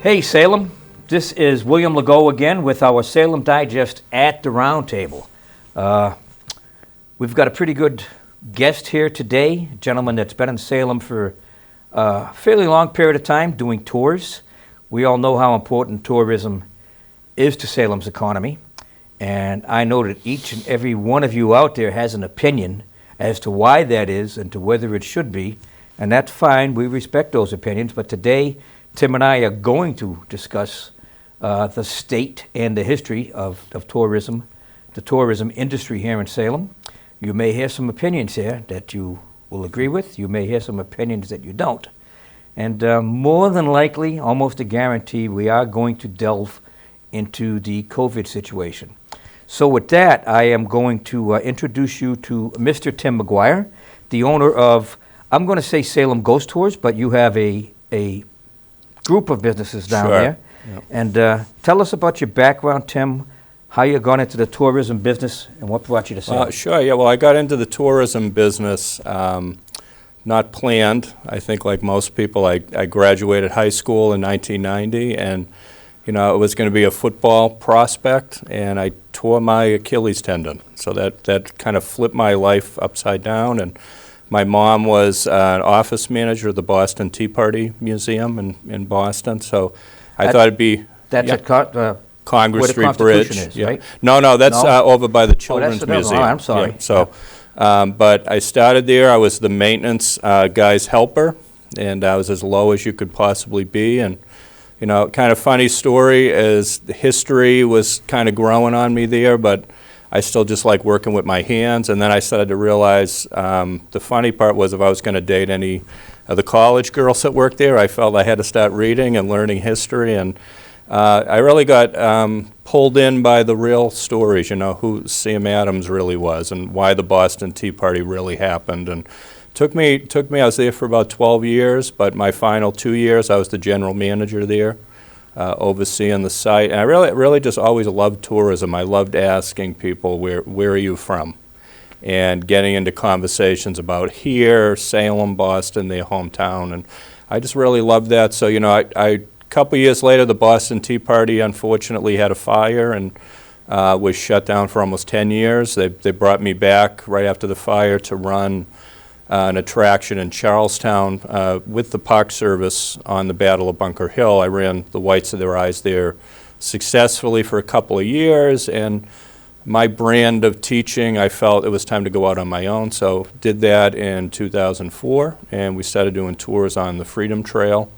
Hey Salem, this is William Legault again with our Salem Digest at the Round Table. We've got a pretty good guest here today, a gentleman that's been in Salem for a fairly long period of time doing tours. We all know how important tourism is to Salem's economy, and I know that each and every one of you out there has an opinion as to why that is and to whether it should be, and that's fine. We respect those opinions, but today Tim and I are going to discuss the state and the history of tourism, the tourism industry here in Salem. You may hear some opinions here that you will agree with. You may hear some opinions that you don't. And more than likely, almost a guarantee, we are going to delve into the COVID situation. So with that, I am going to introduce you to Mr. Tim Maguire, the owner of, I'm going to say Salem Ghost Tours, but you have a group of businesses down there. Yep. And tell us about your background, Tim, how you got into the tourism business and what brought you to Salem. Sure, yeah, well, I got into the tourism business not planned. I think like most people, I graduated high school in 1990, and you know, it was going to be a football prospect, and I tore my Achilles tendon. So that kind of flipped my life upside down. And my mom was an office manager of the Boston Tea Party Museum in Boston, so I thought it'd be... That's at Congress Street where the Constitution Bridge. Is, yeah. right? No, that's over by the Children's Museum. Oh, I'm sorry. Yeah, so, but I started there. I was the maintenance guy's helper, and I was as low as you could possibly be. And you know, kind of funny story is the history was kind of growing on me there, but I still just like working with my hands. And then I started to realize the funny part was if I was going to date any of the college girls that worked there, I felt I had to start reading and learning history. And I really got pulled in by the real stories, you know, who Sam Adams really was and why the Boston Tea Party really happened. And took me. I was there for about 12 years, but my final 2 years, I was the general manager there, overseeing the site. And I really just always loved tourism. I loved asking people, where are you from? And getting into conversations about here, Salem, Boston, their hometown. And I just really loved that. So, you know, a couple years later, the Boston Tea Party unfortunately had a fire and was shut down for almost 10 years. They brought me back right after the fire to run an attraction in Charlestown with the Park Service on the Battle of Bunker Hill. I ran the Whites of Their Eyes there successfully for a couple of years, and my brand of teaching, I felt it was time to go out on my own, so did that in 2004, and we started doing tours on the Freedom Trail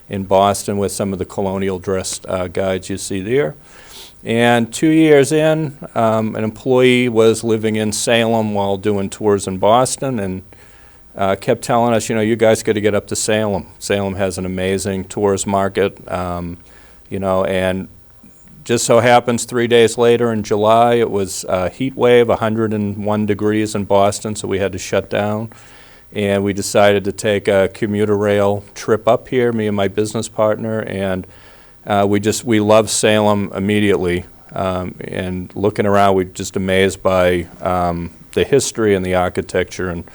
in Boston with some of the colonial dressed guides you see there. And 2 years in, an employee was living in Salem while doing tours in Boston, and kept telling us, you know, you guys got to get up to Salem. Salem has an amazing tourist market, you know, and just so happens 3 days later in July, it was a heat wave, 101 degrees in Boston, so we had to shut down. And we decided to take a commuter rail trip up here, me and my business partner, and we loved Salem immediately. And looking around, we were just amazed by the history and the architecture. And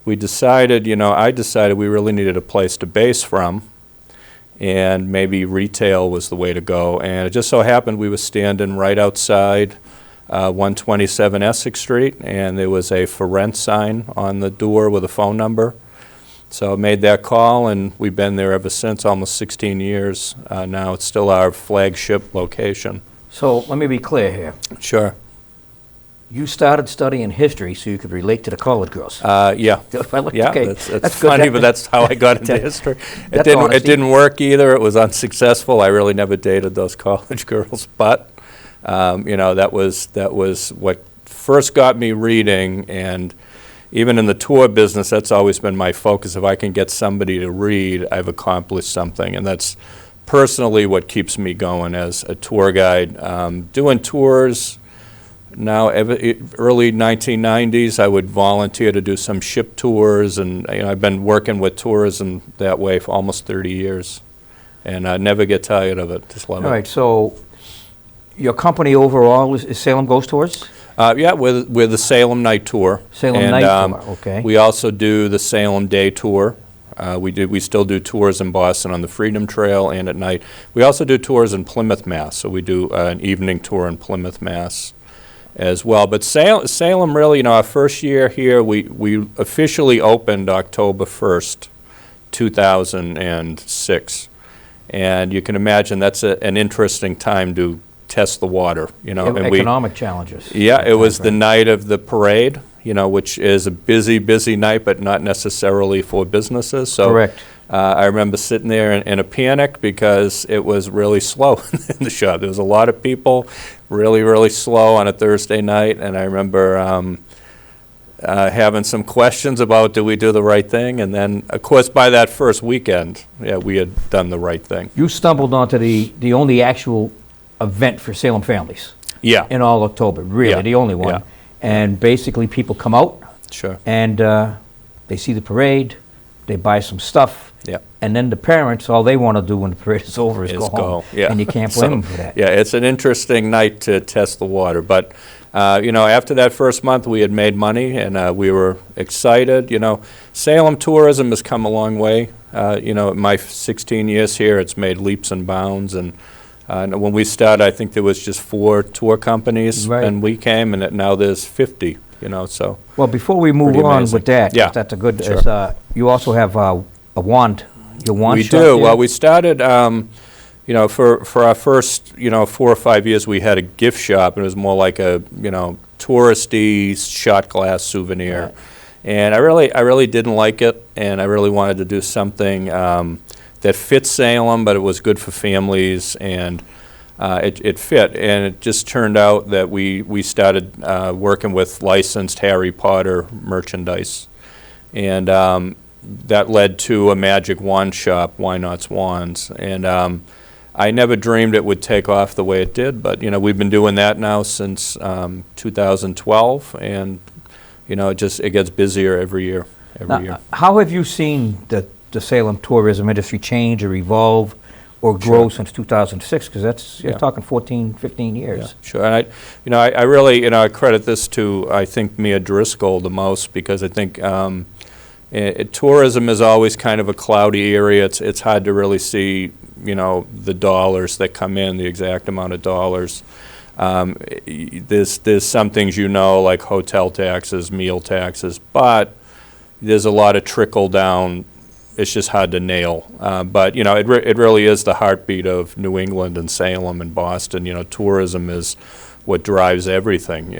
we decided, you know, I decided we really needed a place to base from, and maybe retail was the way to go. And it just so happened we were standing right outside 127 Essex Street, and there was a for rent sign on the door with a phone number. So I made that call, and we've been there ever since, almost 16 years. Now it's still our flagship location. So let me be clear here. Sure. You started studying history so you could relate to the college girls. Yeah. Okay. That's funny, but that's how I got into history. It didn't work either. It was unsuccessful. I really never dated those college girls, but you know, that was what first got me reading. And even in the tour business, that's always been my focus. If I can get somebody to read, I've accomplished something, and that's personally what keeps me going as a tour guide. Doing tours. Now, early 1990s, I would volunteer to do some ship tours, and you know, I've been working with tourism that way for almost 30 years, and I never get tired of it. Just love it. All right, so your company overall is Salem Ghost Tours? Yeah, we're the Salem Night Tour. Salem Night Tour, okay. We also do the Salem Day Tour, We still do tours in Boston on the Freedom Trail and at night. We also do tours in Plymouth, Mass. So we do an evening tour in Plymouth, Mass as well. But Salem really, our first year here, we officially opened October 1st, 2006. And you can imagine that's an interesting time to test the water, And economic challenges. Yeah, it was the night of the parade, which is a busy night, but not necessarily for businesses. So Correct. I remember sitting there in a panic because it was really slow in the shop. There was a lot of people, really slow on a Thursday night, and I remember having some questions about, do we do the right thing? And then, of course, by that first weekend, we had done the right thing. You stumbled onto the only actual event for Salem families. Yeah. In all October, really, Yeah. the only one. Yeah. And basically, people come out. Sure. And they see the parade, they buy some stuff. Yeah. And then the parents, all they want to do when the parade is over is go home. Yeah. And you can't blame them for that. Yeah, it's an interesting night to test the water. But, after that first month, we had made money, and we were excited. Salem tourism has come a long way. In my 16 years here, it's made leaps and bounds. And when we started, I think there was just 4 tour companies. Right. And we came, and now there's 50, so. Well, before we move Pretty on amazing. with that, 'cause Yeah. that's a good, Sure. you also have a wand, your wand We shop do. there? Well, we started, for our first, 4 or 5 years, we had a gift shop, and it was more like a, touristy shot glass souvenir. Right. And I really didn't like it, and I really wanted to do something that fits Salem, but it was good for families, and it fit. And it just turned out that we started working with licensed Harry Potter merchandise. And that led to a magic wand shop, Why Not's Wands. And I never dreamed it would take off the way it did, but we've been doing that now since 2012, and it gets busier every year. Now, how have you seen the Salem tourism industry change or evolve or grow since 2006? Because you're talking 14, 15 years. Yeah, sure. And I really, I credit this to, I think, Mia Driscoll the most, because I think tourism is always kind of a cloudy area. It's hard to really see, the dollars that come in, the exact amount of dollars. There's some things like hotel taxes, meal taxes, but there's a lot of trickle down. It's just hard to nail. But it really is the heartbeat of New England and Salem and Boston. Tourism is what drives everything.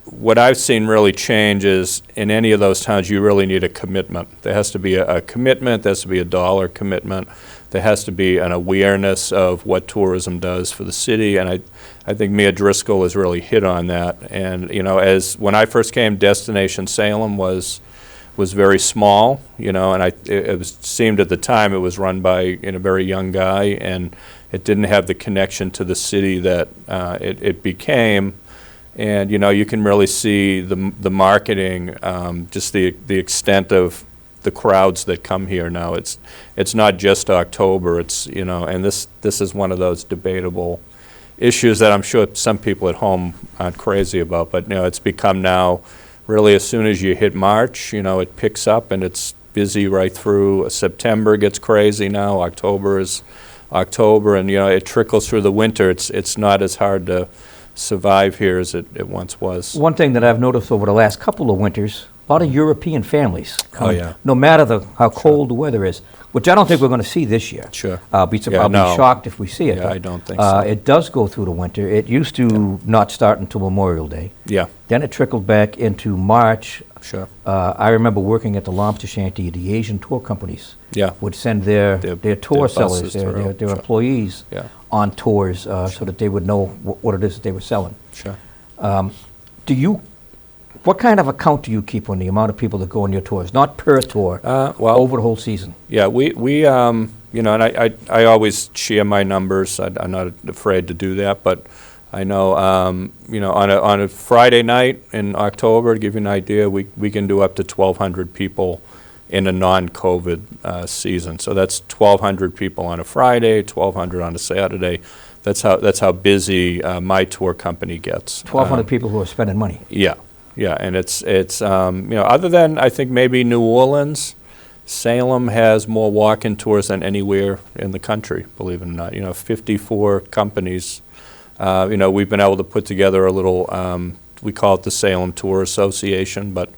What I've seen really change is, in any of those towns, you really need a commitment. There has to be a commitment. There has to be a dollar commitment. There has to be an awareness of what tourism does for the city, and I think Mia Driscoll has really hit on that. And as when I first came, Destination Salem was very small, and seemed at the time it was run by a very young guy, and it didn't have the connection to the city that it became. And you can really see the marketing, just the extent of the crowds that come here now. It's not just October. It's and this is one of those debatable issues that I'm sure some people at home aren't crazy about. But it's become now, really, as soon as you hit March, it picks up, and it's busy right through. September gets crazy now. October is October, and it trickles through the winter. It's not as hard to survive here as it once was. One thing that I've noticed over the last couple of winters, a lot of European families come, Oh, yeah. no matter how cold the weather is, which I don't think we're going to see this year. Sure. I'll be shocked if we see it. Yeah, but, I don't think so. It does go through the winter. It used to not start until Memorial Day. Yeah, Then it trickled back into March. sure. I remember working at the Lobster Shanty. The Asian tour companies Yeah. would send their tour their sellers, buses their through. their Sure. employees Yeah. on tours so that they would know what it is that they were selling. Sure. What kind of account do you keep on the amount of people that go on your tours? Not per tour, Well, over the whole season. yeah, we and I always share my numbers. I'm not afraid to do that, but I know, on a Friday night in October, to give you an idea, we can do up to 1,200 people in a non-COVID season. So that's 1,200 people on a Friday, 1,200 on a Saturday. That's how busy my tour company gets. 1,200 people who are spending money. Yeah, yeah, and it's other than I think maybe New Orleans, Salem has more walk-in tours than anywhere in the country, believe it or not. 54 companies. We've been able to put together a little, we call it the Salem Tour Association, but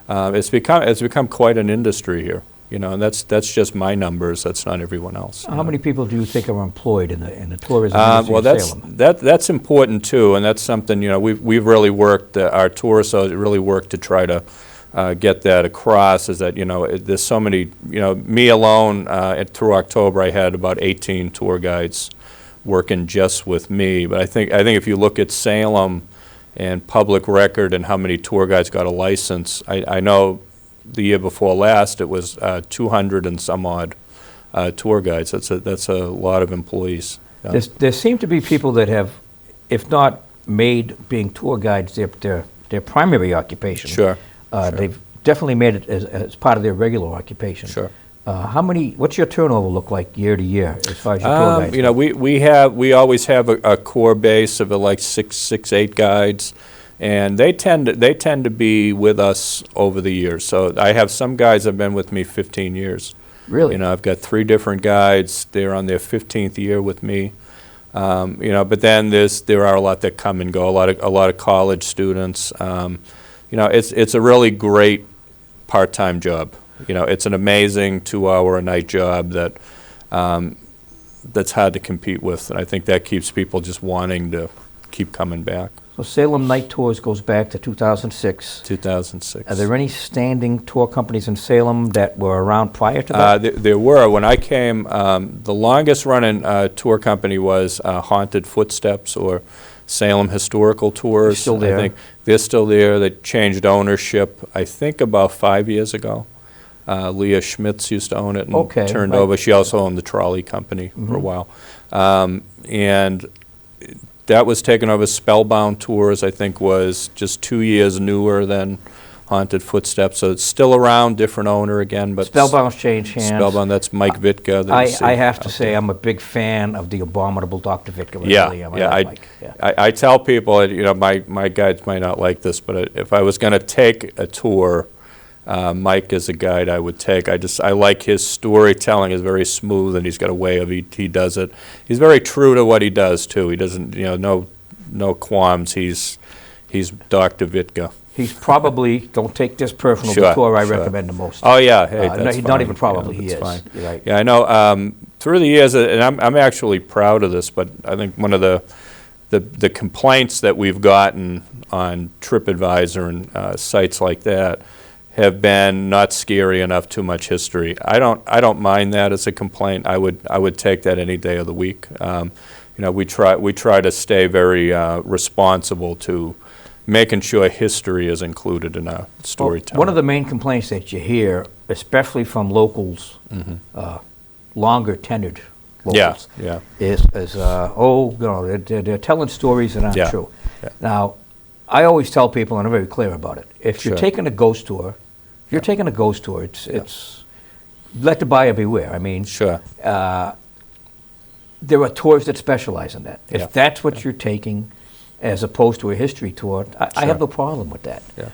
it's become quite an industry here. And that's just my numbers. That's not everyone else. How many people do you think are employed in the tourism industry of Salem? That's important too, and that's something we've really worked. Our tour association really worked to try to get that across. Is that there's so many. Me alone through October, I had about 18 tour guides working just with me. But I think if you look at Salem and public record and how many tour guides got a license, I know. The year before last, it was 200 and some odd tour guides. That's a lot of employees. Yeah. There seem to be people that have, if not made being tour guides their primary occupation. Sure. They've definitely made it as part of their regular occupation. Sure. What's your turnover look like year to year as far as your tour guides? We always have a core base of like 8 guides. And they tend to be with us over the years. So I have some guides that have been with me 15 years. Really? I've got 3 different guides. They're on their 15th year with me. But then there are a lot that come and go. A lot of college students. It's a really great part-time job. It's an amazing 2-hour a night job that's hard to compete with, and I think that keeps people just wanting to keep coming back. So Salem Night Tours goes back to 2006. 2006. Are there any standing tour companies in Salem that were around prior to that? There were. When I came, the longest running tour company was Haunted Footsteps or Salem Historical Tours. Still there. I think they're still there. They changed ownership, I think, about 5 years ago. Leah Schmitz used to own it and turned over. She also owned the trolley company for a while. And that was taken over. Spellbound Tours, I think, was just 2 years newer than Haunted Footsteps. So it's still around, different owner again. But Spellbound's changed hands. Spellbound, that's Mike Vitka. I have to say I'm a big fan of the abominable Dr. Vitka. I tell people, my guides might not like this, but if I was going to take a tour, Mike is a guide I would take. I like his storytelling is very smooth, and he's got a way of he does it. He's very true to what he does too. He doesn't no qualms. He's Dr. Vitka. He's probably, don't take this personal, the tour I recommend the most. Oh yeah, hey, that's fine. Not even probably, he is. Fine. You're right. Yeah, I know. Through the years, and I'm actually proud of this, but I think one of the complaints that we've gotten on TripAdvisor and sites like that have been not scary enough, too much history. I don't mind that as a complaint. I would take that any day of the week. We try to stay very responsible to making sure history is included in our storytelling. One of the main complaints that you hear, especially from locals, longer tenured locals, is they're telling stories that aren't true. Yeah. Now, I always tell people, and I'm very clear about it, if you're taking a ghost tour, it's let the buyer beware. I mean, there are tours that specialize in that. If that's what you're taking, as opposed to a history tour, I have no problem with that. Yeah.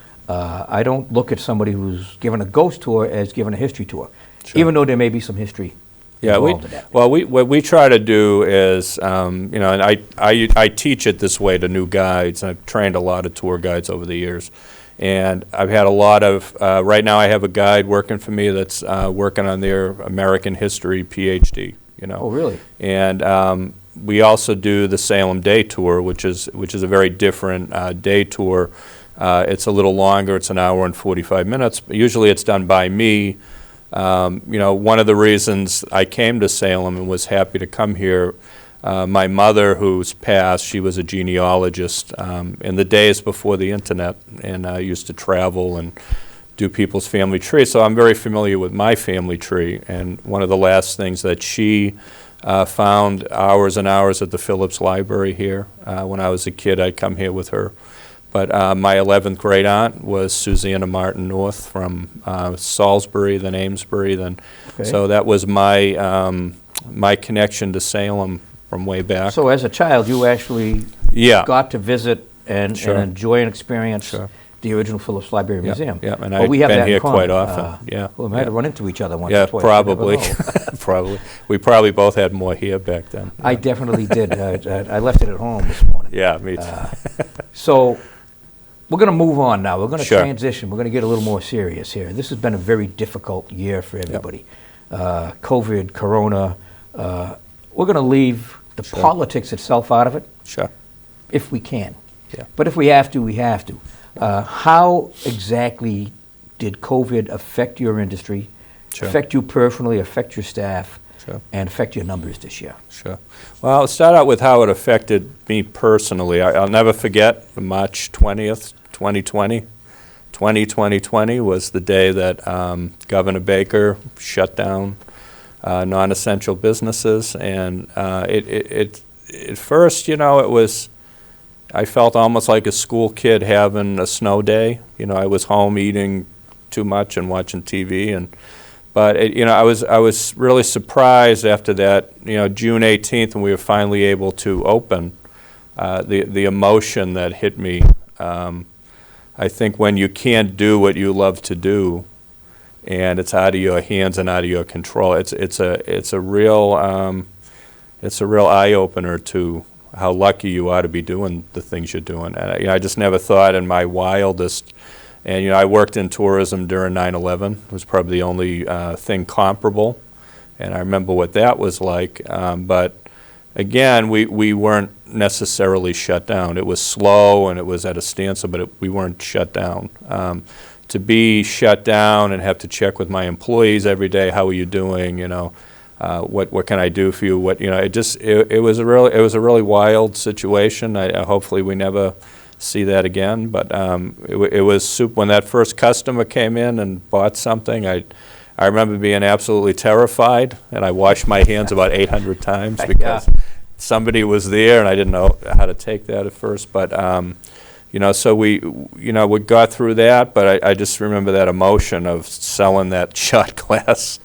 I don't look at somebody who's given a ghost tour as given a history tour, even though there may be some history involved in that. Well, what we try to do is, and I teach it this way to new guides. I've trained a lot of tour guides over the years. And I've had a lot of, right now I have a guide working for me that's working on their American history PhD, Oh, really? And we also do the Salem Day Tour, which is a very different day tour. It's a little longer. It's an hour and 45 minutes. But usually it's done by me. One of the reasons I came to Salem and was happy to come here, my mother, who's passed, she was a genealogist in the days before the internet, and I used to travel and do people's family tree. So I'm very familiar with my family tree. And one of the last things that she found, hours and hours at the Phillips Library here. When I was a kid, I'd come here with her. But my 11th great aunt was Susanna Martin North from Salisbury, then Amesbury, so that was my my connection to Salem from way back. So as a child, you actually got to visit and enjoy an experience the original Phillips Library Museum. Yeah, and Well, I've we have been that in here quite common. often. Yeah, Well, we might have run into each other once yeah, or twice. You never probably, know. probably. We probably both had more here back then. I definitely did. I left it at home this morning. Yeah, me too. So we're going to move on now. We're going to Sure. transition. We're going to get a little more serious here. This has been a very difficult year for everybody. COVID, Corona. We're going to leave the Sure. politics itself out of it Sure. if we can. Yeah. But if we have to, we have to. How exactly did COVID affect your industry, Sure. affect you personally, affect your staff, Sure. and affect your numbers this year? Sure. Well, I'll start out with how it affected me personally. I'll never forget March 20th, 2020. 2020 was the day that Governor Baker shut down non-essential businesses, and at first, it was, I felt almost like a school kid having a snow day. I was home eating too much and watching TV, but I was really surprised after that. June 18th, when we were finally able to open, the emotion that hit me. I think when you can't do what you love to do, and it's out of your hands and out of your control, it's a real eye opener to how lucky you are to be doing the things you're doing. And I just never thought in my wildest. And I worked in tourism during 9/11. It was probably the only thing comparable, and I remember what that was like. But again, we weren't necessarily shut down. It was slow and it was at a standstill, but we weren't shut down. To be shut down and have to check with my employees every day, how are you doing? What can I do for you? It was a really wild situation. Hopefully we never see that again. But it was super. When that first customer came in and bought something, I remember being absolutely terrified, and I washed my hands about 800 times because somebody was there, and I didn't know how to take that at first. But so we got through that. But I just remember that emotion of selling that shot glass.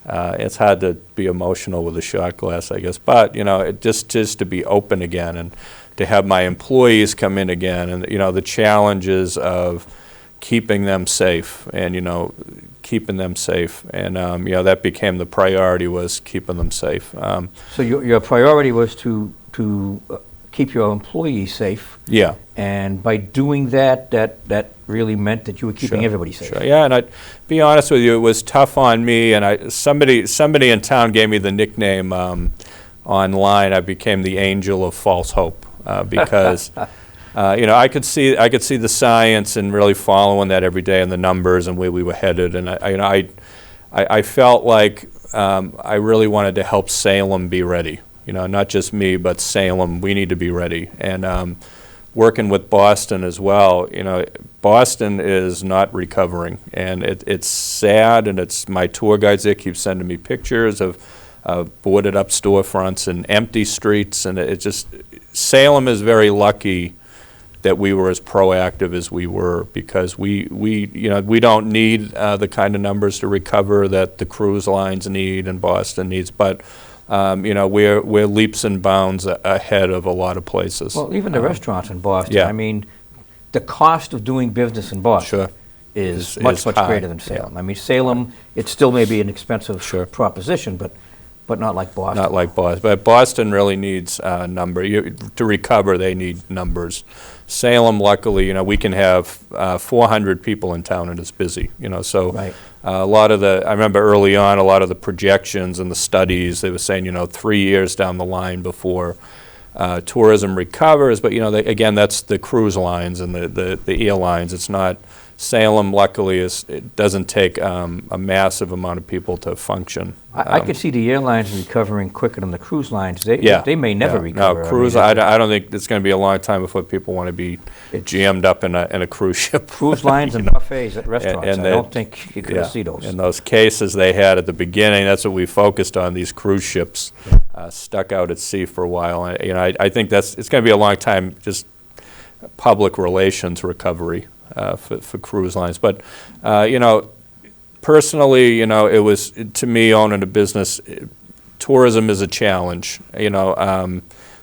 It's hard to be emotional with a shot glass, I guess. But it just to be open again and to have my employees come in again, and the challenges of keeping them safe and keeping them safe, and that became the priority, was keeping them safe. So your priority was to keep your employees safe. Yeah. And by doing that really meant that you were keeping everybody safe. Sure. Yeah, and I'd be honest with you, it was tough on me, and somebody in town gave me the nickname online. I became the angel of false hope because I could see the science and really following that every day and the numbers and where we were headed, and I felt like I really wanted to help Salem be ready. Not just me, but Salem. We need to be ready, and working with Boston as well. Boston is not recovering, and it's sad. And my tour guides there keep sending me pictures of boarded up storefronts and empty streets, and Salem is very lucky that we were as proactive as we were, because we don't need the kind of numbers to recover that the cruise lines need and Boston needs, but we're leaps and bounds ahead of a lot of places. Well, even the restaurants in Boston. Yeah. I mean, the cost of doing business in Boston is much high. greater than Salem. Yeah. I mean, Salem, it still may be an expensive proposition, but not like Boston. Not like Boston. But Boston really needs a number. To recover, they need numbers. Salem, luckily, we can have 400 people in town, and it's busy. So right. A lot of I remember early on, a lot of the projections and the studies, they were saying, 3 years down the line before tourism recovers. But again, that's the cruise lines and the airlines. It's not. Salem, luckily, it doesn't take a massive amount of people to function. I could see the airlines recovering quicker than the cruise lines. They may never recover. No, cruise. I don't think it's going to be a long time before people want to be jammed up in a cruise ship. Cruise lines and buffets at restaurants. And I don't think you could see those. In those cases they had at the beginning, that's what we focused on. These cruise ships stuck out at sea for a while. And, I think it's going to be a long time. Just public relations recovery. For cruise lines. But, personally, it was, to me, owning a business, tourism is a challenge.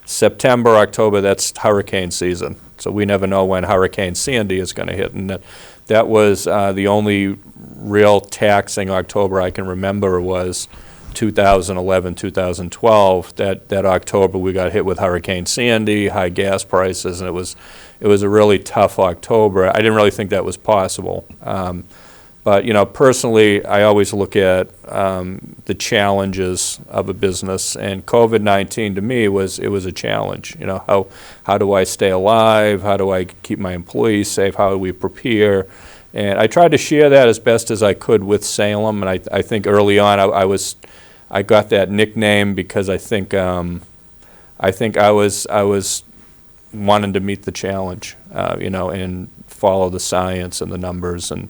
September, October, that's hurricane season. So we never know when Hurricane Sandy is going to hit. And that was the only real taxing October I can remember was 2011, 2012. That October we got hit with Hurricane Sandy, high gas prices, and it was a really tough October. I didn't really think that was possible. But personally, I always look at the challenges of a business, and COVID-19 to me was a challenge. How do I stay alive? How do I keep my employees safe? How do we prepare? And I tried to share that as best as I could with Salem, and I think early on I got that nickname because I think I was wanting to meet the challenge, and follow the science and the numbers and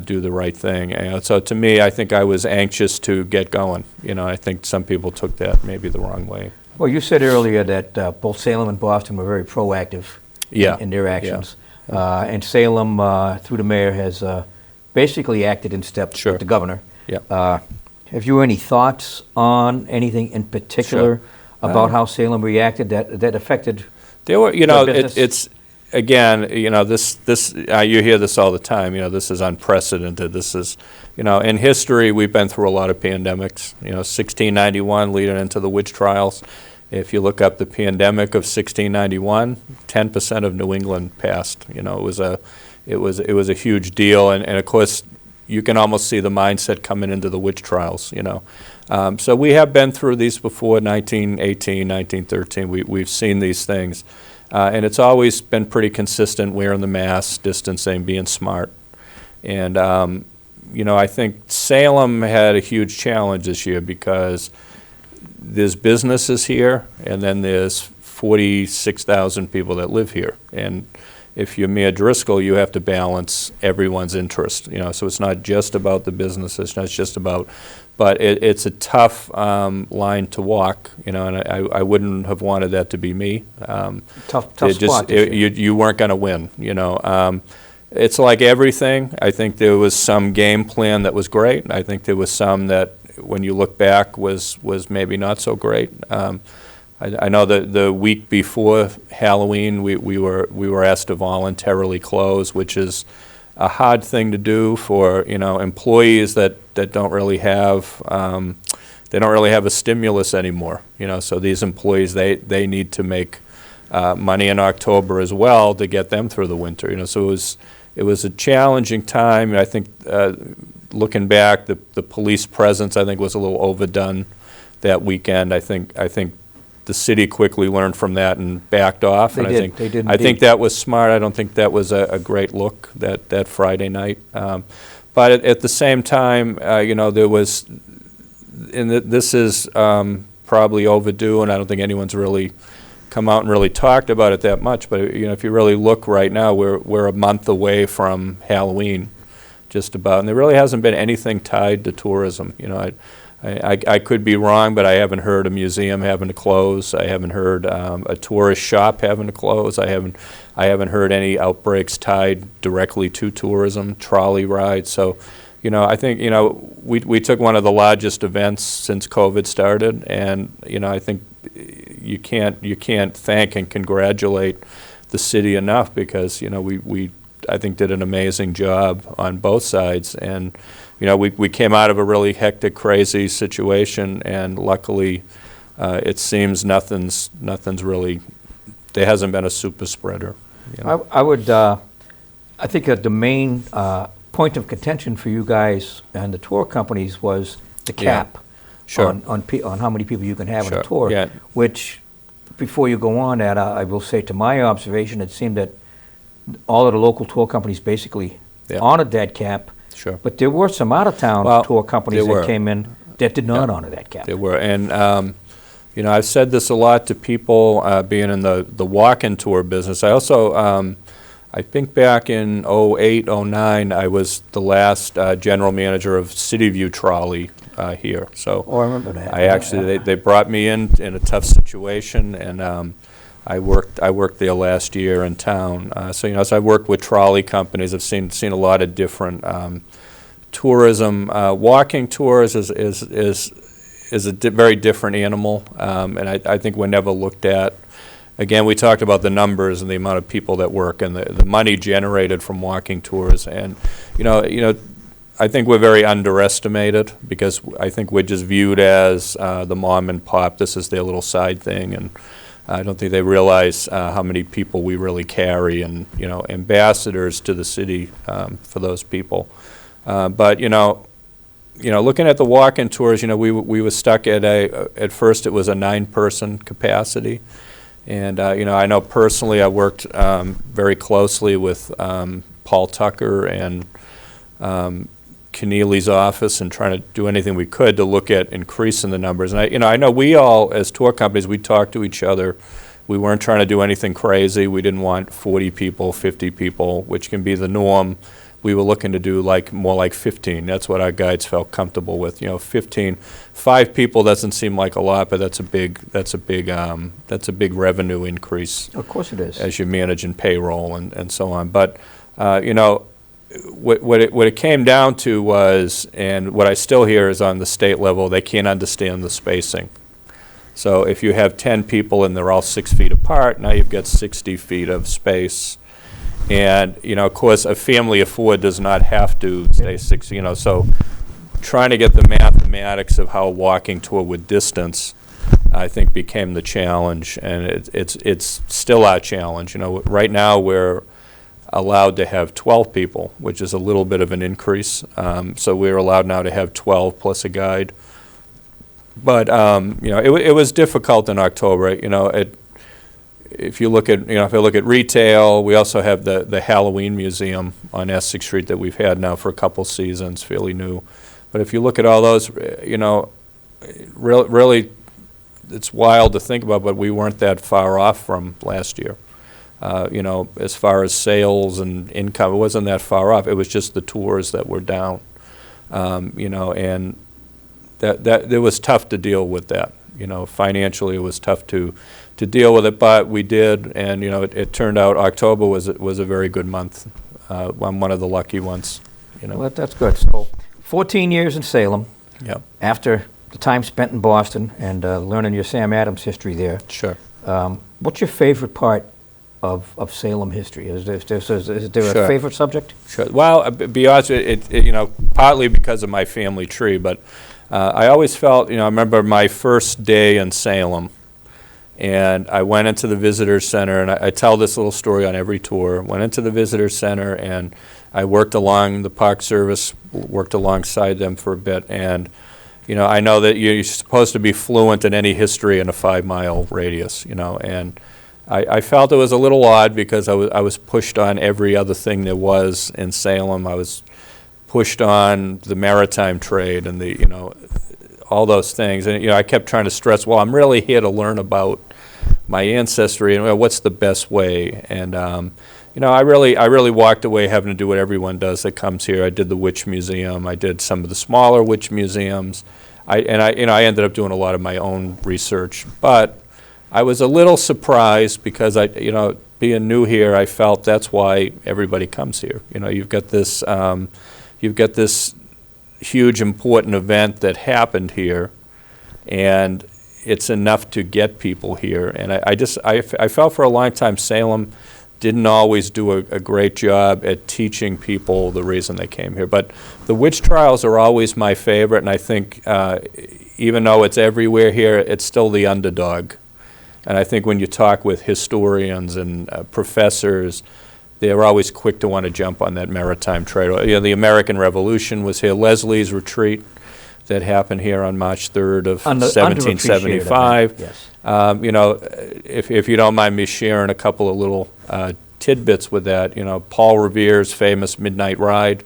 do the right thing. So to me, I think I was anxious to get going. I think some people took that maybe the wrong way. Well, you said earlier that both Salem and Boston were very proactive in their actions. And Salem, through the mayor, has basically acted in step with the governor. Have you any thoughts on anything in particular about how Salem reacted that affected there were, business? it's again, this you hear this all the time. This is unprecedented. This is, in history we've been through a lot of pandemics. 1691 leading into the witch trials. If you look up the pandemic of 1691, 10% of New England passed. It was a huge deal, and of course you can almost see the mindset coming into the witch trials. So we have been through these before. 1918, 1913. We've seen these things. And it's always been pretty consistent, wearing the mask, distancing, being smart. And, I think Salem had a huge challenge this year because there's businesses here, and then there's 46,000 people that live here. And if you're Mayor Driscoll, you have to balance everyone's interest. So it's not just about the businesses, it's not just about, but it's a tough line to walk, and I wouldn't have wanted that to be me. Tough spot. You weren't going to win, It's like everything. I think there was some game plan that was great. I think there was some that, when you look back, was maybe not so great. I know that the week before Halloween, we were asked to voluntarily close, which is a hard thing to do for employees that don't really have a stimulus anymore. So these employees they need to make money in October as well to get them through the winter. So it was a challenging time. And I think looking back, the police presence I think was a little overdone that weekend. I think the city quickly learned from that and backed off. They did. I think that was smart. I don't think that was a great look that Friday night. But at the same time, there was, and this is probably overdue, and I don't think anyone's really come out and really talked about it that much. But if you really look right now, we're a month away from Halloween, just about, and there really hasn't been anything tied to tourism. I could be wrong, but I haven't heard a museum having to close. I haven't heard a tourist shop having to close. I haven't heard any outbreaks tied directly to tourism, trolley rides. So, I think we took one of the largest events since COVID started, and I think you can't thank and congratulate the city enough because we I think did an amazing job on both sides. And we came out of a really hectic, crazy situation, and luckily, it seems nothing's really. There hasn't been a super spreader. I think the main point of contention for you guys and the tour companies was the cap on how many people you can have on a tour. Yeah. Which, before you go on that, I will say, to my observation, it seemed that all of the local tour companies basically honored that cap. Sure. But there were some out-of-town tour companies that came in that did not honor that cap. There were, and I've said this a lot to people being in the walk-in tour business. I also, I think back in 08, 09, I was the last general manager of City View Trolley here. So I remember that. I actually, they brought me in a tough situation, and I worked there last year in town. So so I worked with trolley companies. I've seen a lot of different tourism. Walking tours is a very different animal, and I think we're never looked at again, we talked about the numbers and the amount of people that work and the money generated from walking tours. And, I think we're very underestimated because I think we're just viewed as the mom and pop. This is their little side thing, and I don't think they realize how many people we really carry, and ambassadors to the city for those people. But looking at the walk-in tours, we were stuck at first it was a 9-person capacity, and I know personally I worked very closely with Paul Tucker and Keneally's office and trying to do anything we could to look at increasing the numbers. And I know we all, as tour companies, we talked to each other. We weren't trying to do anything crazy. We didn't want 40 people, 50 people, which can be the norm. We were looking to do more like 15. That's what our guides felt comfortable with. 15, 5 people doesn't seem like a lot, but that's a big revenue increase. Of course it is. As you're managing payroll and so on. But what it came down to was, and what I still hear is on the state level, they can't understand the spacing. So if you have 10 people and they're all 6 feet apart, now you've got 60 feet of space. And, of course, a family of 4 does not have to stay 6, so trying to get the mathematics of how a walking tour with distance, I think, became the challenge. And it's still our challenge. Right now we're allowed to have 12 people, which is a little bit of an increase. So we're allowed now to have 12 plus a guide. But, it was difficult in October. If you look at, if I look at retail, we also have the Halloween Museum on Essex Street that we've had now for a couple seasons, fairly new. But if you look at all those, really, it's wild to think about, but we weren't that far off from last year. As far as sales and income, it wasn't that far off. It was just the tours that were down, and that it was tough to deal with that. Financially, it was tough to deal with it, but we did, and it turned out October was a very good month. I'm one of the lucky ones. Well, that's good. So, 14 years in Salem. Yeah. After the time spent in Boston and learning your Sam Adams history there. Sure. What's your favorite part of Salem history? Is there Sure. a favorite subject? Sure. Well, be honest, partly because of my family tree, but I always felt, I remember my first day in Salem, and I went into the visitor center, and I tell this little story on every tour. Went into the visitor center, and I worked along the Park Service, worked alongside them for a bit, and I know that you're supposed to be fluent in any history in a 5-mile radius, and I felt it was a little odd because I was pushed on every other thing there was in Salem. I was pushed on the maritime trade and all those things. And I kept trying to stress, well, I'm really here to learn about my ancestry and what's the best way. And I really walked away having to do what everyone does that comes here. I did the Witch Museum. I did some of the smaller witch museums. I ended up doing a lot of my own research, but I was a little surprised because being new here, I felt that's why everybody comes here. You've got this huge important event that happened here, and it's enough to get people here. And I felt for a long time Salem didn't always do a great job at teaching people the reason they came here. But the witch trials are always my favorite, and I think even though it's everywhere here, it's still the underdog. And I think when you talk with historians and professors, they're always quick to want to jump on that maritime trade. The American Revolution was here. Leslie's Retreat that happened here on March 3rd of 1775. Yes. If you don't mind me sharing a couple of little tidbits with that, Paul Revere's famous Midnight Ride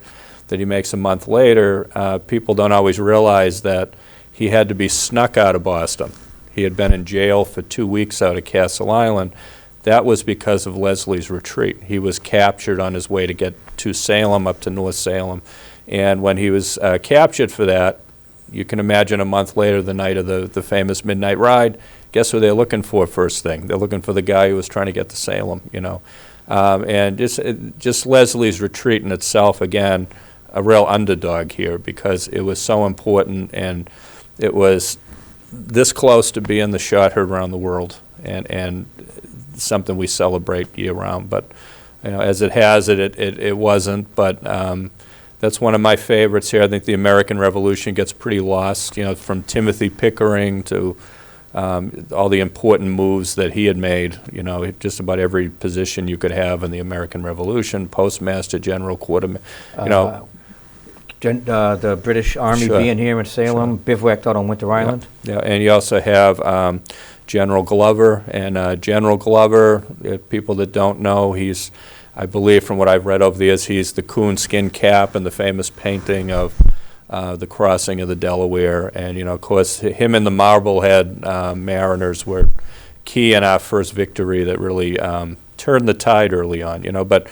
that he makes a month later, people don't always realize that he had to be snuck out of Boston. He had been in jail for 2 weeks out at Castle Island. That was because of Leslie's Retreat. He was captured on his way to get to Salem, up to North Salem. And when he was captured for that, you can imagine a month later, the night of the famous Midnight Ride, guess who they're looking for first thing? They're looking for the guy who was trying to get to Salem, And just Leslie's Retreat in itself, again, a real underdog here because it was so important and it was this close to being the shot heard around the world. And something we celebrate year-round. But as it has it wasn't. But that's one of my favorites here. I think the American Revolution gets pretty lost, from Timothy Pickering to all the important moves that he had made, just about every position you could have in the American Revolution, postmaster, general, quartermaster, the British Army Sure. being here in Salem, bivouacked out on Winter Island. Yeah, and you also have General Glover, and General Glover, people that don't know, I believe from what I've read over the years, he's the coonskin cap in the famous painting of the crossing of the Delaware. And, of course, him and the Marblehead Mariners were key in our first victory that really turned the tide early on, But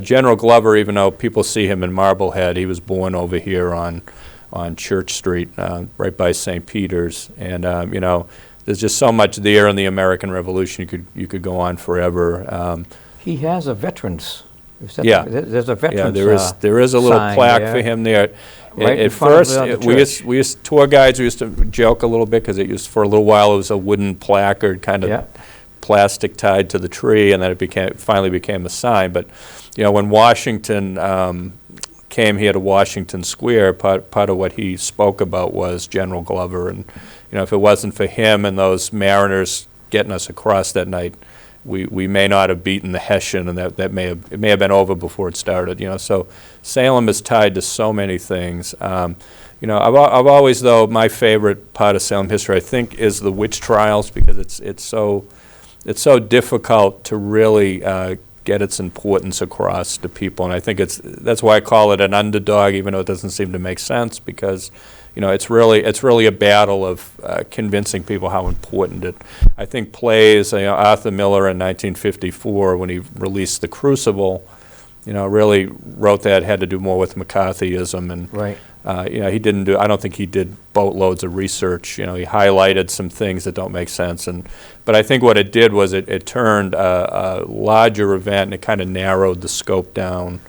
General Glover, even though people see him in Marblehead, he was born over here on Church Street, right by St. Peter's. And, there's just so much there in the American Revolution. You could go on forever. He has a veterans. Yeah. There's a veterans. Yeah, there is a little sign plaque there. for him there. Right in At front of first, the we used tour guides. We used to joke a little bit because for a little while it was a wooden placard, kind of plastic tied to the tree, and then it finally became a sign. But when Washington came here to Washington Square, part of what he spoke about was General Glover, and if it wasn't for him and those Mariners getting us across that night, we may not have beaten the Hessian, and it may have been over before it started. So Salem is tied to so many things. I've always, though, my favorite part of Salem history, I think, is the witch trials, because it's so difficult to really get its importance across to people, and I think that's why I call it an underdog, even though it doesn't seem to make sense, because it's really a battle of convincing people how important it. I think plays, Arthur Miller in 1954, when he released The Crucible, really wrote that had to do more with McCarthyism, and Right. he didn't do. I don't think he did boatloads of research. He highlighted some things that don't make sense, but I think what it did was it turned a larger event, and it kind of narrowed the scope down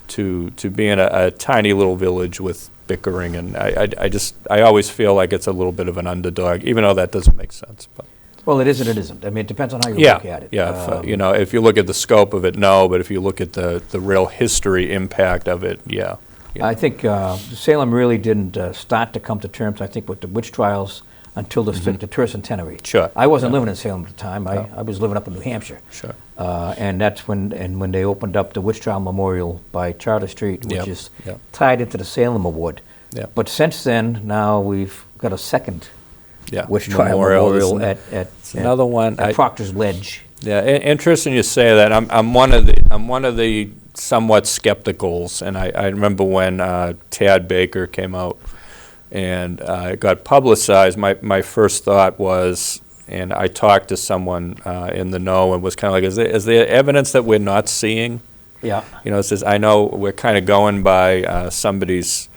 to being a tiny little village with Pickering, and I always feel like it's a little bit of an underdog, even though that doesn't make sense. But. Well, it is and it isn't. I mean, it depends on how you look at it. Yeah. If you look at the scope of it, no. But if you look at the real history impact of it, yeah. I think Salem really didn't start to come to terms, I think, with the witch trials until the tercentenary. Sure. I wasn't living in Salem at the time. I was living up in New Hampshire. Sure. And that's when they opened up the Witch Trial Memorial by Charter Street, which is Yep. tied into the Salem Award. Yep. But since then, now we've got a second Witch Trial Memorial Memorial at another one. At Proctor's Ledge. Yeah, interesting you say that. I'm one of the somewhat skepticals, and I remember when Tad Baker came out and it got publicized. My first thought was, and I talked to someone in the know, and was kind of like, is there evidence that we're not seeing? Yeah. It says, I know we're kind of going by somebody's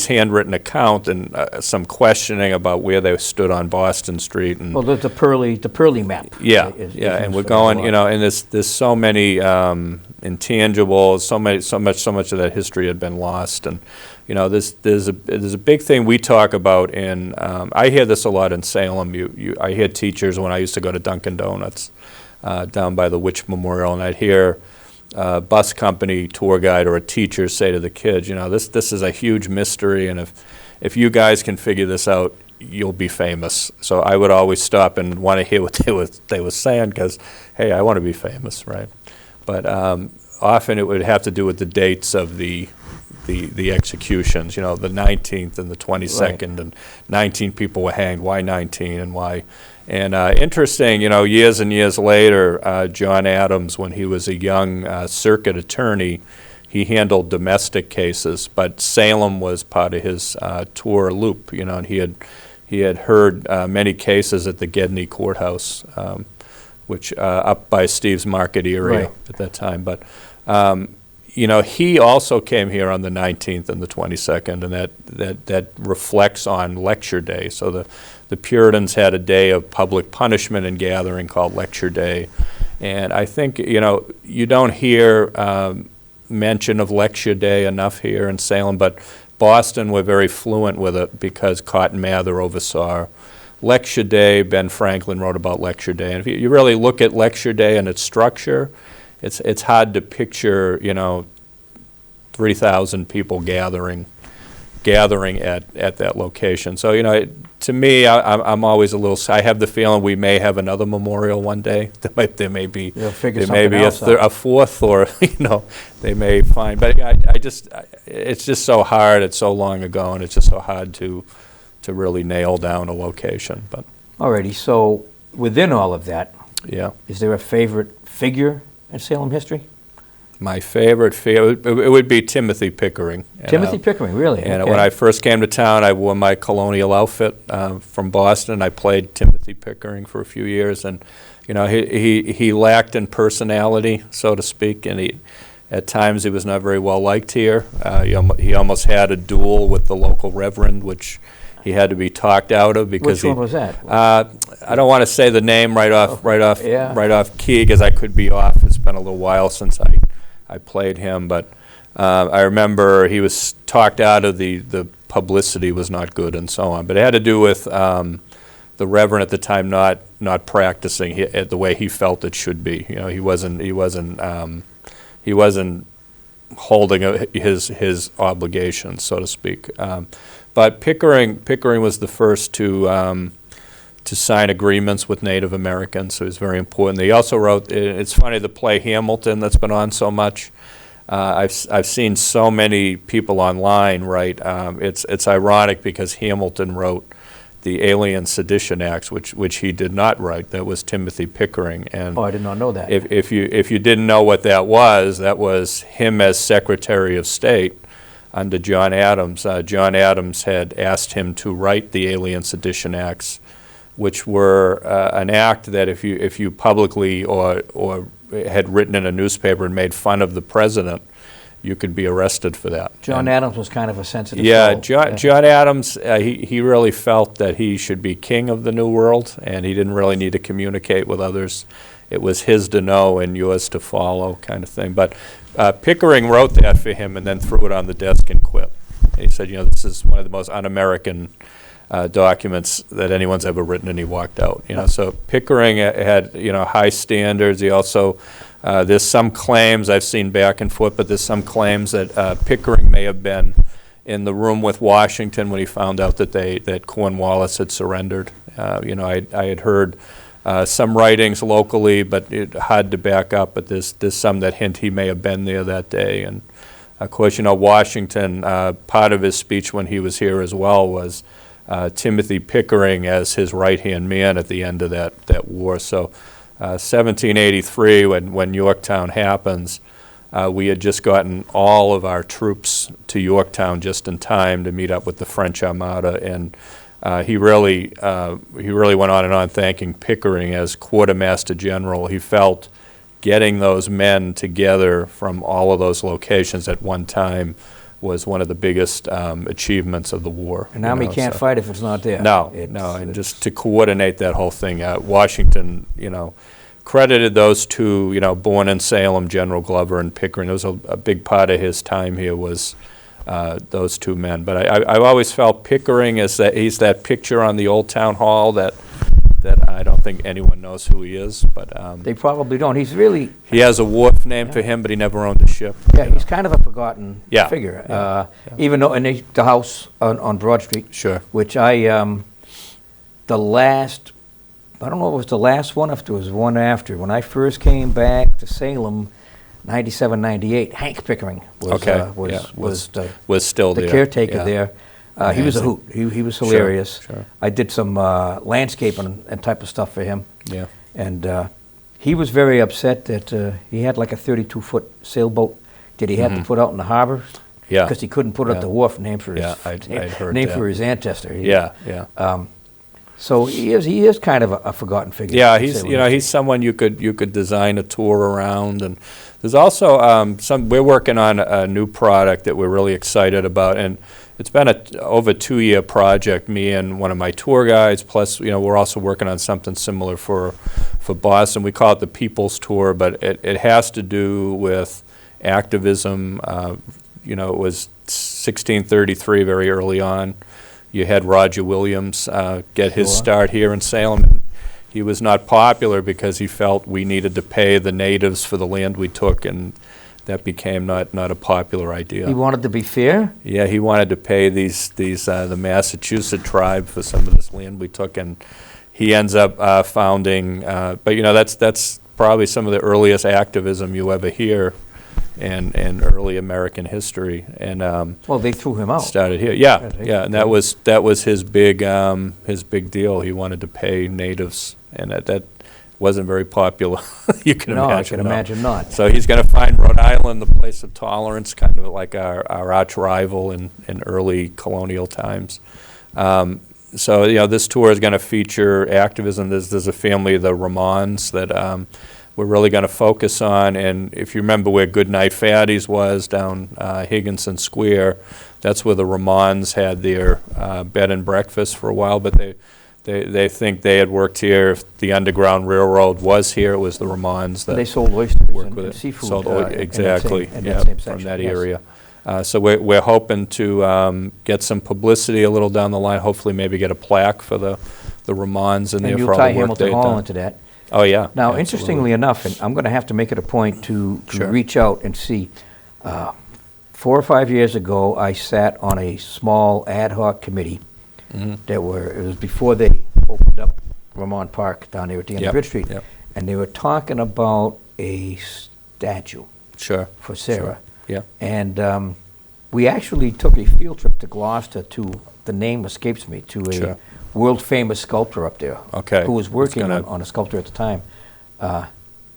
handwritten account and some questioning about where they stood on Boston Street. And Well, the Pearly map. yeah, is and we're used going, for a lot. and there's so many intangibles, so much of that history had been lost, and there's a big thing we talk about in. I hear this a lot in Salem. I hear teachers when I used to go to Dunkin' Donuts down by the Witch Memorial, and I'd hear bus company tour guide or a teacher say to the kids, this is a huge mystery, and if you guys can figure this out, you'll be famous. So I would always stop and want to hear what they were saying, because, hey, I want to be famous, right? But often it would have to do with the dates of the executions, the 19th and the 22nd, Right. and 19 people were hanged. Why 19 and why? And interesting, years and years later, John Adams, when he was a young circuit attorney, he handled domestic cases, but Salem was part of his tour loop, and he had heard many cases at the Gedney Courthouse, which up by Steve's Market area Right. at that time. But he also came here on the 19th and the 22nd, and that reflects on Lecture Day. So the Puritans had a day of public punishment and gathering called Lecture Day. And I think, you don't hear mention of Lecture Day enough here in Salem, but Boston were very fluent with it because Cotton Mather oversaw Lecture Day, Ben Franklin wrote about Lecture Day. And if you really look at Lecture Day and its structure, it's hard to picture, 3,000 people gathering at that location. So, to me, I'm always I have the feeling we may have another memorial one day. There may be a fourth, or, they may find. But it's just so hard. It's so long ago, and it's just so hard to really nail down a location. But alrighty, so within all of that, yeah, is there a favorite figure in Salem history? My favorite it would be Timothy Pickering. Timothy Pickering, really? And okay. when I first came to town, I wore my colonial outfit from Boston. I played Timothy Pickering for a few years, and he lacked in personality, so to speak, and at times he was not very well liked here. He almost had a duel with the local reverend, which he had to be talked out of because Which one was that? I don't want to say the name right off key because I could be off. It's been a little while since I played him, but I remember he was talked out of the publicity was not good and so on. But it had to do with the reverend at the time not practicing the way he felt it should be. He wasn't holding his obligations, so to speak. But Pickering was the first to sign agreements with Native Americans, so it was very important. He also wrote, it's funny, the play Hamilton that's been on so much. I've seen so many people online write, it's ironic because Hamilton wrote the Alien Sedition Acts, which he did not write. That was Timothy Pickering. And I did not know that. If you didn't know what that was him as Secretary of State under John Adams. John Adams had asked him to write the Alien Sedition Acts, which were an act that if you publicly or had written in a newspaper and made fun of the president, you could be arrested for that. John Adams was kind of a sensitive soul. Yeah, John Adams, he really felt that he should be king of the New World, and he didn't really need to communicate with others. It was his to know and yours to follow kind of thing. But Pickering wrote that for him and then threw it on the desk and quit. He said, this is one of the most un-American documents that anyone's ever written, and he walked out. So Pickering had high standards. He also there's some claims I've seen back and forth, but there's some claims that Pickering may have been in the room with Washington when he found out that Cornwallis had surrendered. I had heard some writings locally, but it hard to back up. But there's some that hint he may have been there that day. And of course, Washington. Part of his speech when he was here as well was Timothy Pickering as his right-hand man at the end of that war. So 1783, when Yorktown happens, we had just gotten all of our troops to Yorktown just in time to meet up with the French Armada, and he really went on and on thanking Pickering as quartermaster general. He felt getting those men together from all of those locations at one time was one of the biggest achievements of the war. An army can't fight if it's not there. No, and just to coordinate that whole thing. Washington, credited those two, born in Salem, General Glover and Pickering. It was a big part of his time here was those two men. But I've always felt Pickering is he's that picture on the old town hall that I don't think anyone knows who he is, but they probably don't. He has a wharf named for him, but he never owned a ship. Yeah, he's kind of a forgotten figure. Even though in the house on Broad Street, sure, which I don't know if it was the last one, if there was one after. When I first came back to Salem, 97, 98, Hank Pickering was still the caretaker there. He was a hoot. He was hilarious. Sure. I did some landscaping and type of stuff for him. Yeah. And he was very upset that he had like a 32-foot sailboat that he had to put out in the harbor. Yeah. Because he couldn't put it at the wharf, named for his for his ancestor. So he is kind of a forgotten figure. Yeah, he's someone you could design a tour around, and there's also we're working on a new product that we're really excited about, and it's been over a 2-year project. Me and one of my tour guides, plus we're also working on something similar for Boston. We call it the People's Tour, but it has to do with activism. It was 1633, very early on. you had Roger Williams get his Sure. start here in Salem. And he was not popular because he felt we needed to pay the natives for the land we took, and that became not a popular idea. He wanted to be fair? Yeah, he wanted to pay the Massachusetts tribe for some of this land we took, and he ends up founding. But that's probably some of the earliest activism you ever hear in early American history. And Well, they threw him out. started here. Yeah, Yeah, and that was his big deal. He wanted to pay natives, and that wasn't very popular. You can No, imagine. I can imagine not. So he's going to find Rhode Island the place of tolerance, kind of like our arch rival in early colonial times. So this tour is going to feature activism. There's a family, the Ramons, that we're really going to focus on. And if you remember where Goodnight Fatty's was down Higginson Square, that's where the Ramons had their bed and breakfast for a while. But they think they had worked here. If the Underground Railroad was here, it was the Ramons that They sold oysters worked and with and it. seafood. Sold in that same from section, that yes. area. So we're hoping to get some publicity a little down the line, hopefully maybe get a plaque for the Ramons in there And for you'll all tie the work Hamilton they've Hall done. into that. Oh, yeah. Now, absolutely. interestingly enough, and I'm going to have to make it a point to Sure. reach out and see, 4 or 5 years ago, I sat on a small ad hoc committee Mhm. it was before they opened up Vermont Park down there at the end Yep, of Bridge Street. yep. And they were talking about a statue Sure. for Sarah. Yeah. And we actually took a field trip to Gloucester to, the name escapes me, to a Sure. world-famous sculptor up there. Okay. Who was working It's gonna- on a sculpture at the time.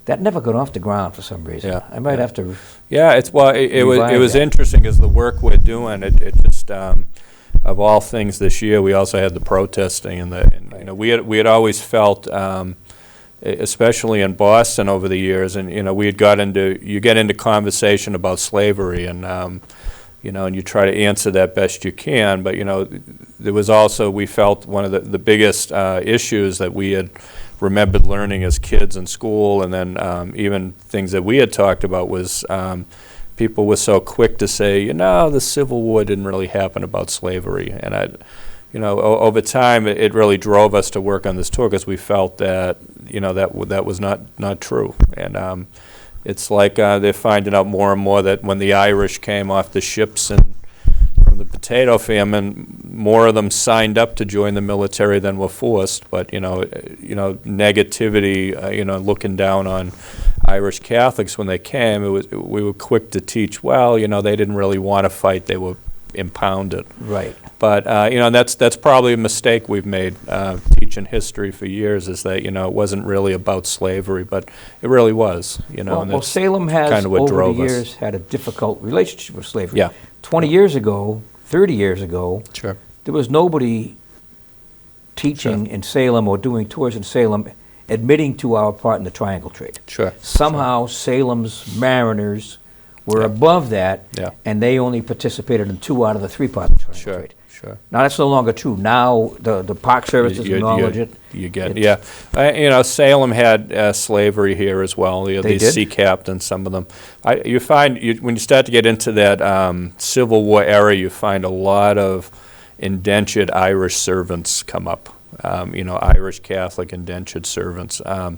That never got off the ground for some reason. Yeah, I might yeah. have to, Yeah, it Revive was that. interesting because the work we're doing, it just, of all things this year, we also had the protesting and we had always felt, especially in Boston over the years, and you get into conversation about slavery and and you try to answer that best you can, but there was also, we felt one of the biggest issues that we had remembered learning as kids in school, and then even things that we had talked about was people were so quick to say, the Civil War didn't really happen about slavery, and over time it really drove us to work on this tour because we felt that that was not true, and it's like they're finding out more and more that when the Irish came off the ships and from the potato famine, more of them signed up to join the military than were forced. But negativity, looking down on Irish Catholics when they came, we were quick to teach. Well, they didn't really want to fight; they were impounded. right. But that's probably a mistake we've made teaching history for years. Is that it wasn't really about slavery, but it really was. And Well, that's Salem has, kind of what over the drove us. years, had a difficult relationship with slavery. Yeah. 20 years ago, 30 years ago, Sure. there was nobody teaching in Salem or doing tours in Salem admitting to our part in the triangle trade. Sure. Somehow Salem's mariners were above that, Yeah. and they only participated in 2 out of the 3 parts of the triangle Sure. trade. Sure. Now, that's no longer true. Now, the Park Services You- acknowledge it. You get, It's- yeah. Salem had slavery here as well. They These did? sea captains, some of them. You find, when you start to get into that Civil War era, you find a lot of indentured Irish servants come up. Irish Catholic indentured servants. And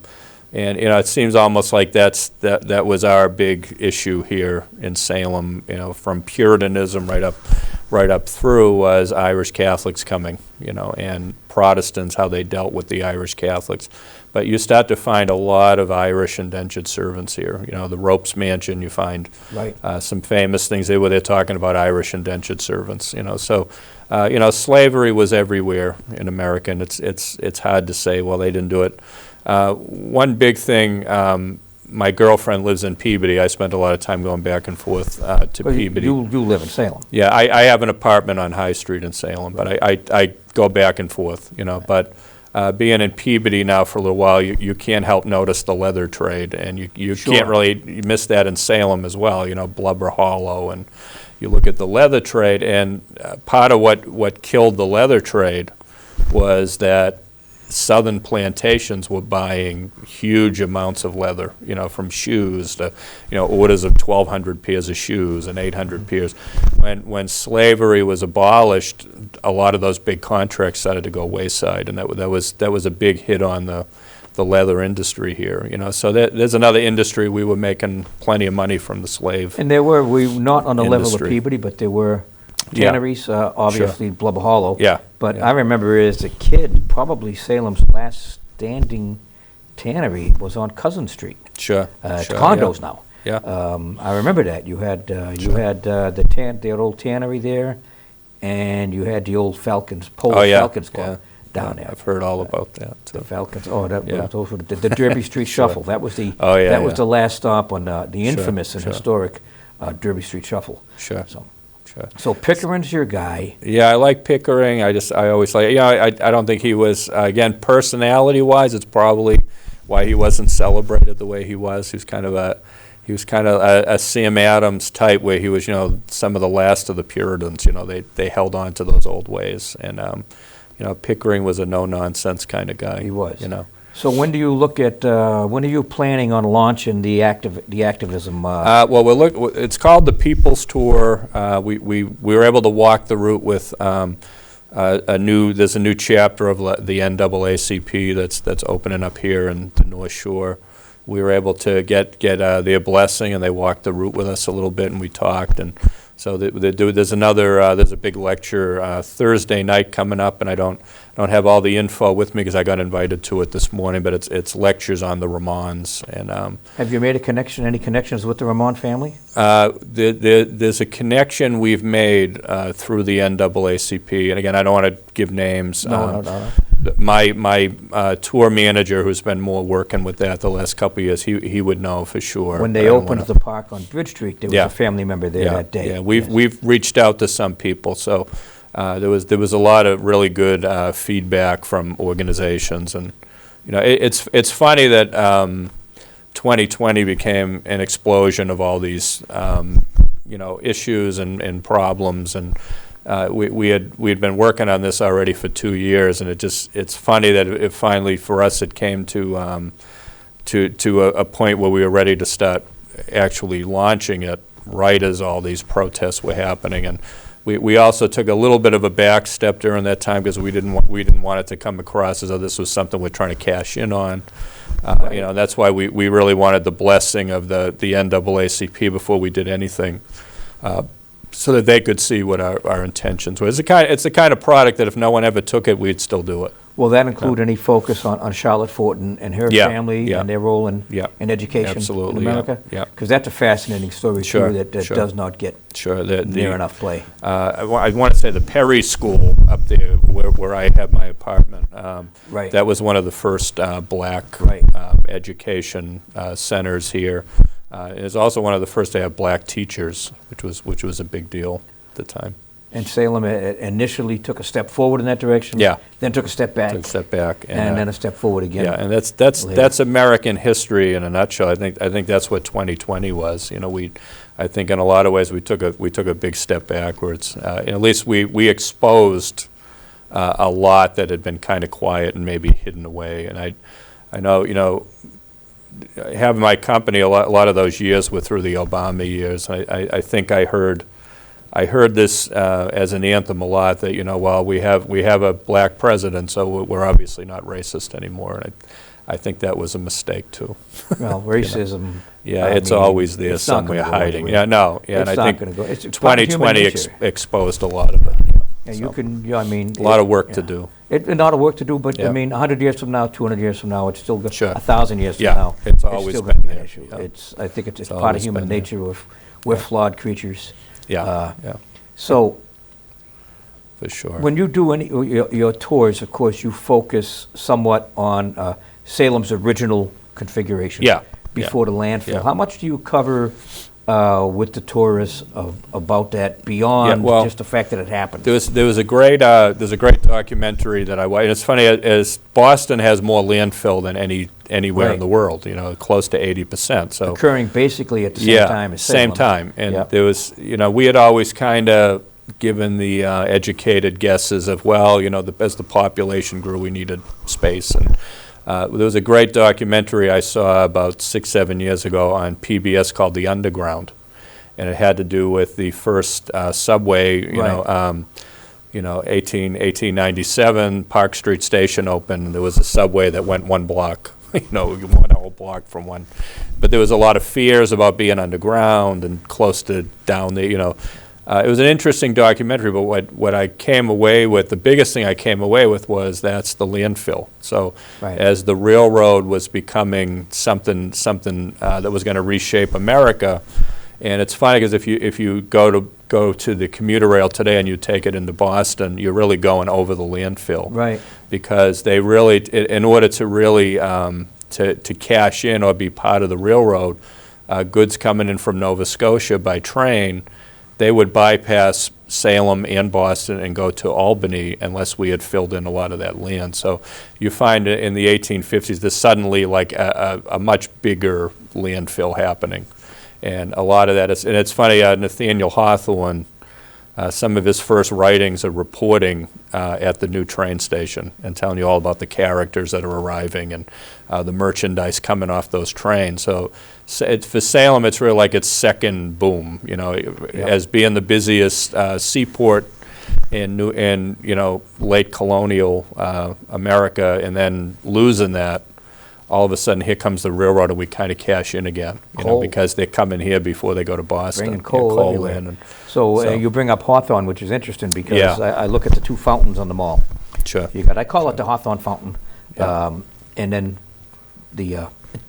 it seems almost like that was our big issue here in Salem. From Puritanism right up through was Irish Catholics coming. And Protestants, how they dealt with the Irish Catholics. But you start to find a lot of Irish indentured servants here. The Ropes Mansion, you find Right. some famous things there where they're talking about Irish indentured servants. So slavery was everywhere in America, and it's hard to say, well, they didn't do it. One big thing, my girlfriend lives in Peabody. I spent a lot of time going back and forth to Well, Peabody. you live in Salem. Yeah, I have an apartment on High Street in Salem, but I go back and forth, But being in Peabody now for a little while, you can't help notice the leather trade, and you Sure. can't really miss that in Salem as well, Blubber Hollow, and you look at the leather trade, and part of what killed the leather trade was that southern plantations were buying huge amounts of leather, from shoes to, orders of 1,200 pairs of shoes and 800 pairs. When slavery was abolished, a lot of those big contracts started to go wayside, and that was a big hit on the leather industry here. So there's another industry. We were making plenty of money from the slave. And we not on the level of industry. Peabody, but there were tanneries, obviously Blubber Hollow. Yeah. But yeah. I remember as a kid, probably Salem's last standing tannery was on Cousin Street. Sure. It's sure, condos yeah. now. Yeah. I remember that. You had the old tannery there, and you had the old Falcons, Polish Falcons Club down there. I've heard all about that. The Falcons. Oh, Yeah. those were the Derby Street Shuffle. That was the the last stop on the infamous and historic Derby Street Shuffle. Sure. So Pickering's your guy. Yeah, I like Pickering. I always like. I don't think he was again personality-wise. It's probably why he wasn't celebrated the way he was. He was kind of a Sam Adams type, where he was some of the last of the Puritans. They held on to those old ways, and Pickering was a no-nonsense kind of guy. He was. So when do you look at, when are you planning on launching the activism? Well, it's called the People's Tour. We were able to walk the route with there's a new chapter of the NAACP that's opening up here in the North Shore. We were able to get their blessing, and they walked the route with us a little bit, and we talked. And so there's a big lecture Thursday night coming up, and I don't have all the info with me because I got invited to it this morning. But it's lectures on the Ramones. And have you made any connections with the Ramon family? There's a connection we've made through the NAACP, and again, I don't want to give names. No. My tour manager, who's been more working with that the last couple of years, he would know for sure. When they opened the park on Bridge Street, there was a family member there that day. Yeah, we've reached out to some people, so there was a lot of really good feedback from organizations, and it's funny that 2020 became an explosion of all these issues and problems, and we'd been working on this already for 2 years, and it's funny that it finally for us it came to a point where we were ready to start actually launching it right as all these protests were happening. And we also took a little bit of a back step during that time because we didn't want it to come across as though this was something we're trying to cash in on. That's why we really wanted the blessing of the NAACP before we did anything, so that they could see what our intentions were. It's the kind of product that if no one ever took it, we'd still do it. Will that include any focus on Charlotte Fort and her family and their role in education in America? Yeah. Because that's a fascinating story, too, that does not get near enough play. I want to say the Perry School up there where I have my apartment, that was one of the first black education centers here. It was also one of the first to have black teachers, which was a big deal at the time. And Salem initially took a step forward in that direction. Then took a step back. And then a step forward again. Yeah, and that's American history in a nutshell. I think that's what 2020 was. I think in a lot of ways we took a big step backwards. At least we exposed a lot that had been kind of quiet and maybe hidden away. And I know having my company, a lot of those years were through the Obama years. I think I heard this as an anthem a lot that well we have a black president, so we're obviously not racist anymore. And I think that was a mistake too. Well, racism. It's always there somewhere hiding. And I think 2020 exposed a lot of it. A lot of work to do. A lot of work to do, but 100 years from now, 200 years from now, it's still good. 1,000 years from now, it's always still been going to be an there. issue. I think it's part of human nature. We're flawed creatures. So, for sure. When you do your tours, of course, you focus somewhat on Salem's original configuration before the landfill. Yeah. How much do you cover with the tourists about that beyond just the fact that it happened? There was a great documentary that I watched. And it's funny, as Boston has more landfill than anywhere in the world, close to 80%. So occurring basically at the same time as Salem. Same time. And there was, we had always kind of given the educated guesses of, well, as the population grew, we needed space. And there was a great documentary I saw about 6-7 years ago on PBS called The Underground, and it had to do with the first subway. 1897, Park Street Station opened, and there was a subway that went one block, one whole block from one. But there was a lot of fears about being underground and close to down the, it was an interesting documentary, but what I came away with, the biggest thing I came away with was that's the landfill. So as the railroad was becoming something that was going to reshape America, and it's funny because if you go to the commuter rail today and you take it into Boston, you're really going over the landfill. Right. Because they really, in order to really to cash in or be part of the railroad, goods coming in from Nova Scotia by train, they would bypass Salem and Boston and go to Albany unless we had filled in a lot of that land. So you find in the 1850s there's suddenly like a much bigger landfill happening. And a lot of that is, and it's funny, Nathaniel Hawthorne, some of his first writings are reporting at the new train station and telling you all about the characters that are arriving and the merchandise coming off those trains. So for Salem, it's really like its second boom, as being the busiest seaport in late colonial America, and then losing that. All of a sudden, here comes the railroad, and we kind of cash in again, because they come in here before they go to Boston. Bringing coal in. So you bring up Hawthorne, which is interesting because I look at the two fountains on the mall. Sure. I call it the Hawthorne Fountain, and then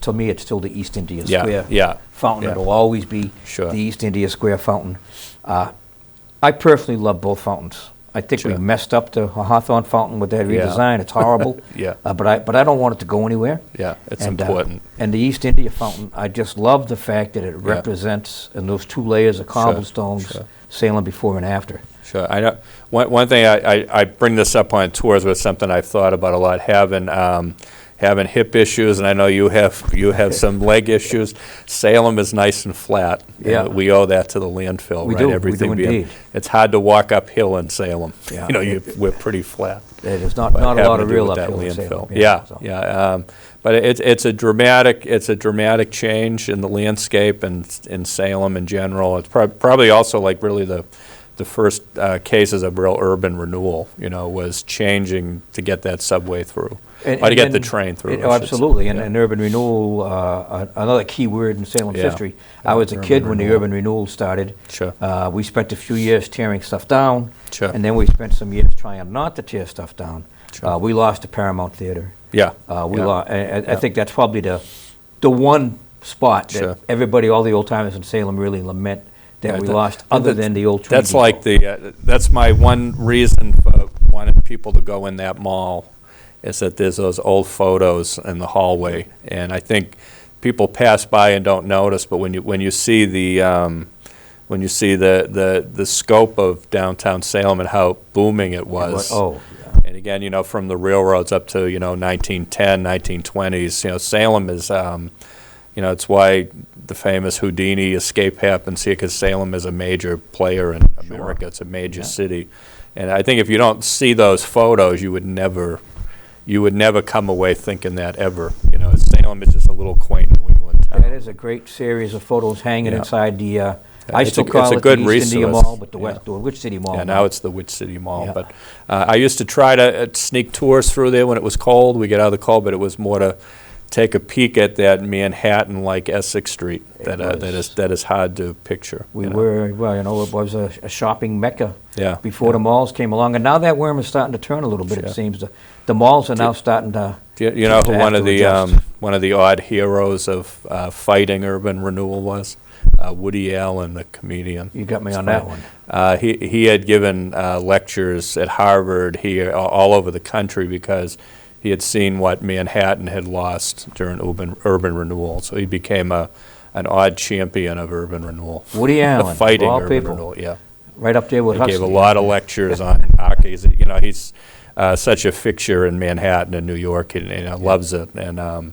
to me, it's still the East India Square fountain. Yeah. It'll always be the East India Square fountain. I personally love both fountains. I think we messed up the Hawthorne fountain with that redesign. It's horrible. But I don't want it to go anywhere. Yeah, it's important. And the East India fountain, I just love the fact that it represents in those two layers of cobblestones Salem before and after. Sure. I know. One thing I bring this up on tours with something I've thought about a lot, having hip issues, and I know you have some leg issues. Salem is nice and flat. Yeah. We owe that to the landfill, we right? do. Everything we do indeed. It's hard to walk uphill in Salem. Yeah. We're pretty flat. There's not a lot of real uphill in Salem. But it's a dramatic change in the landscape and in Salem in general. It's probably also like really the first cases of real urban renewal, was changing to get that subway through. Or to get the train through. Absolutely, and urban renewal, another key word in Salem's history. I was a kid when the urban renewal started. Sure. We spent a few years tearing stuff down, Sure. and then we spent some years trying not to tear stuff down. Sure. We lost the Paramount Theater. Yeah. I think that's probably the one spot that everybody, all the old timers in Salem, really lament that we lost, other than the old Trinity. That's like that's my one reason for wanting people to go in that mall, is that there's those old photos in the hallway, and I think people pass by and don't notice. But when you see the scope of downtown Salem and how booming it was, and again, from the railroads up to 1910, 1920s, Salem is, it's why the famous Houdini escape happens here, because Salem is a major player in America. It's a major city, and I think if you don't see those photos, you would never come away thinking that ever. Salem is just a little quaint New England town. That is a great series of photos hanging inside the, I still call it the East India Mall, but the Witch City Mall. Yeah, now it's the Witch City Mall. Yeah. But I used to try to sneak tours through there when it was cold. We get out of the cold, but it was more to take a peek at that Manhattan-like Essex Street that is hard to picture. It was a shopping mecca before the malls came along, and now that worm is starting to turn a little bit. It seems the malls are now starting to. You know who one of the odd heroes of fighting urban renewal was? Woody Allen, the comedian. You got me on that one. He had given lectures at Harvard here all over the country because he had seen what Manhattan had lost during urban renewal. So he became an odd champion of urban renewal. Woody Allen, fighting of all urban people. renewal, yeah. Right up there with He Huxley. gave a lot of lectures on He's such a fixture in Manhattan and New York, and loves it. And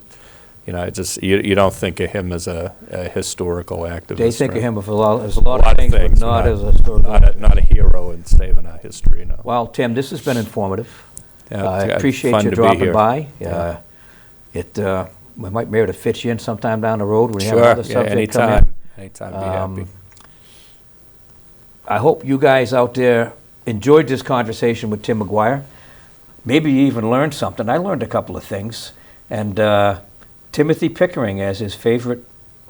you know, you don't think of him as a historical activist. They think right? of him as a lot of things, but not as a historical. Not a hero in saving our history, no. Well, Tim, this has been informative. Yeah, I it's appreciate fun you to be dropping here. by. Yeah. We might be able to fit you in sometime down the road when you have Sure, another yeah, subject come in. anytime, be happy. I hope you guys out there enjoyed this conversation with Tim Maguire. Maybe you even learned something. I learned a couple of things. And Timothy Pickering as his favorite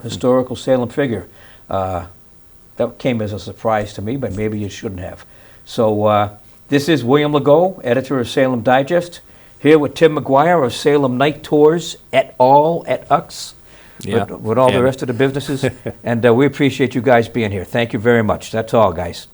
historical Salem figure. That came as a surprise to me, but maybe it shouldn't have. So this is William Legault, editor of Salem Digest, here with Tim Maguire of Salem Night Tours et al. At UX, Yeah. with all the rest of the businesses. And we appreciate you guys being here. Thank you very much. That's all, guys.